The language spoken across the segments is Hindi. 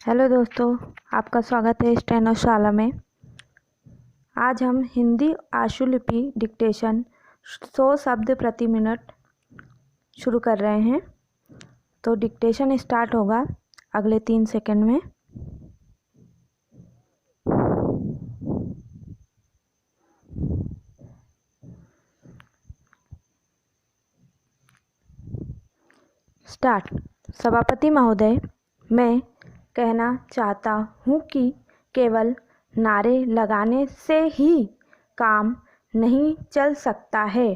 हेलो दोस्तों, आपका स्वागत है स्टेनोशाला में। आज हम हिंदी आशुलिपि डिक्टेशन 100 शब्द प्रति मिनट शुरू कर रहे हैं। तो डिक्टेशन स्टार्ट होगा अगले 3 सेकंड में। स्टार्ट। सभापति महोदय, मैं कहना चाहता हूँ कि केवल नारे लगाने से ही काम नहीं चल सकता है।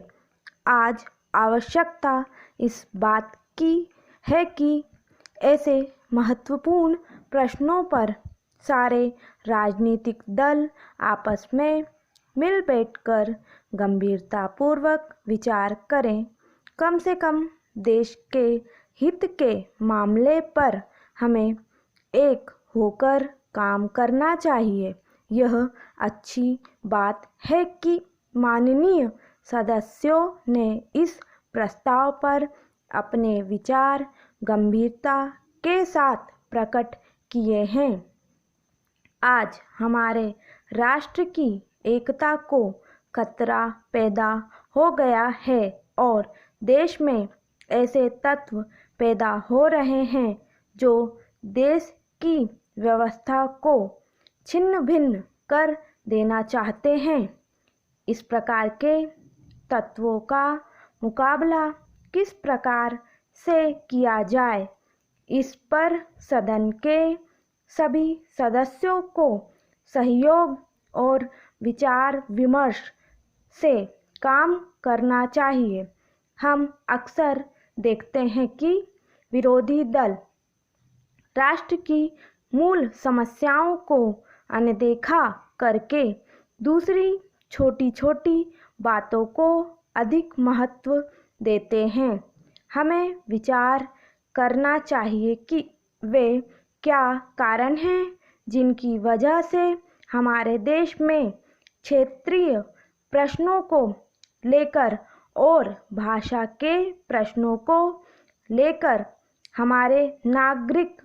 आज आवश्यकता इस बात की है कि ऐसे महत्वपूर्ण प्रश्नों पर सारे राजनीतिक दल आपस में मिल बैठकर गंभीरतापूर्वक विचार करें। कम से कम देश के हित के मामले पर हमें एक होकर काम करना चाहिए। यह अच्छी बात है कि माननीय सदस्यों ने इस प्रस्ताव पर अपने विचार गंभीरता के साथ प्रकट किए हैं। आज हमारे राष्ट्र की एकता को खतरा पैदा हो गया है और देश में ऐसे तत्व पैदा हो रहे हैं जो देश की व्यवस्था को छिन्न भिन्न कर देना चाहते हैं। इस प्रकार के तत्वों का मुकाबला किस प्रकार से किया जाए, इस पर सदन के सभी सदस्यों को सहयोग और विचार विमर्श से काम करना चाहिए। हम अक्सर देखते हैं कि विरोधी दल राष्ट्र की मूल समस्याओं को अनदेखा करके दूसरी छोटी छोटी बातों को अधिक महत्व देते हैं। हमें विचार करना चाहिए कि वे क्या कारण हैं जिनकी वजह से हमारे देश में क्षेत्रीय प्रश्नों को लेकर और भाषा के प्रश्नों को लेकर हमारे नागरिक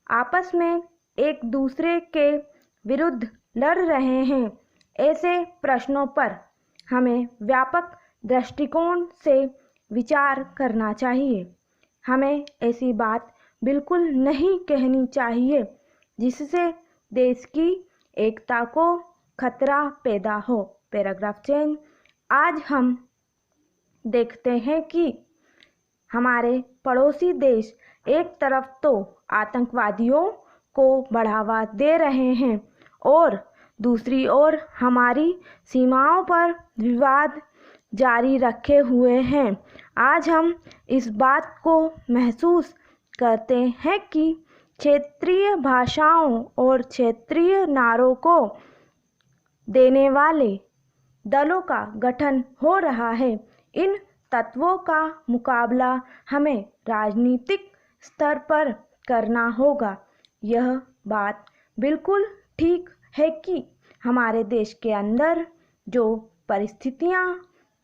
आपस में एक दूसरे के विरुद्ध लड़ रहे हैं। ऐसे प्रश्नों पर हमें व्यापक दृष्टिकोण से विचार करना चाहिए। हमें ऐसी बात बिल्कुल नहीं कहनी चाहिए जिससे देश की एकता को खतरा पैदा हो। Paragraph change. आज हम देखते हैं कि हमारे पड़ोसी देश एक तरफ तो आतंकवादियों को बढ़ावा दे रहे हैं और दूसरी ओर हमारी सीमाओं पर विवाद जारी रखे हुए हैं। आज हम इस बात को महसूस करते हैं कि क्षेत्रीय भाषाओं और क्षेत्रीय नारों को देने वाले दलों का गठन हो रहा है। इन तत्वों का मुकाबला हमें राजनीतिक स्तर पर करना होगा। यह बात बिल्कुल ठीक है कि हमारे देश के अंदर जो परिस्थितियां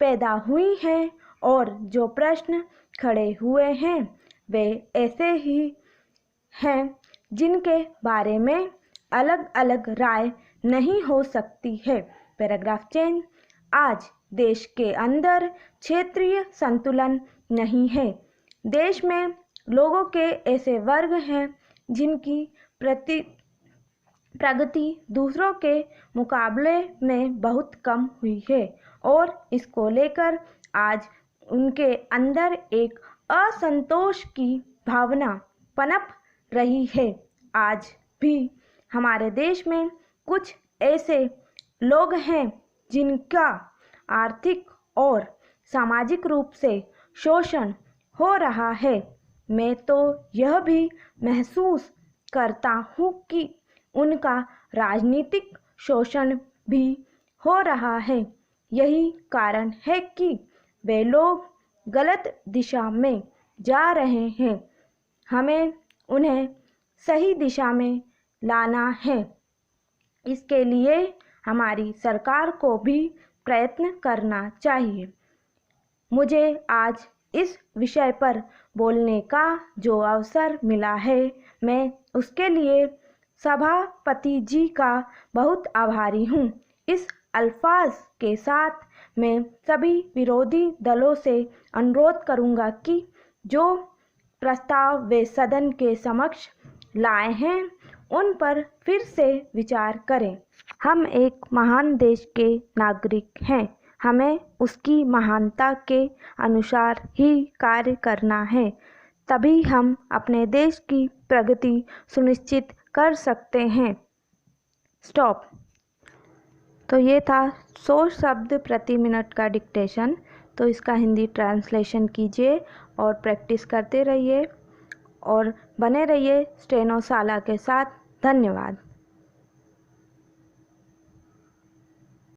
पैदा हुई हैं और जो प्रश्न खड़े हुए हैं वे ऐसे ही हैं जिनके बारे में अलग अलग राय नहीं हो सकती है। Paragraph change. आज देश के अंदर क्षेत्रीय संतुलन नहीं है। देश में लोगों के ऐसे वर्ग हैं जिनकी प्रगति दूसरों के मुकाबले में बहुत कम हुई है और इसको लेकर आज उनके अंदर एक असंतोष की भावना पनप रही है। आज भी हमारे देश में कुछ ऐसे लोग हैं जिनका आर्थिक और सामाजिक रूप से शोषण हो रहा है। मैं तो यह भी महसूस करता हूँ कि उनका राजनीतिक शोषण भी हो रहा है। यही कारण है कि वे लोग गलत दिशा में जा रहे हैं। हमें उन्हें सही दिशा में लाना है। इसके लिए हमारी सरकार को भी प्रयत्न करना चाहिए। मुझे आज इस विषय पर बोलने का जो अवसर मिला है, मैं उसके लिए सभापति जी का बहुत आभारी हूँ। इस अल्फाज के साथ मैं सभी विरोधी दलों से अनुरोध करूँगा कि जो प्रस्ताव वे सदन के समक्ष लाए हैं उन पर फिर से विचार करें। हम एक महान देश के नागरिक हैं। हमें उसकी महानता के अनुसार ही कार्य करना है, तभी हम अपने देश की प्रगति सुनिश्चित कर सकते हैं। स्टॉप। तो ये था 100 शब्द प्रति मिनट का डिक्टेशन। तो इसका हिंदी ट्रांसलेशन कीजिए और प्रैक्टिस करते रहिए और बने रहिए स्टेनोशाला के साथ। धन्यवाद।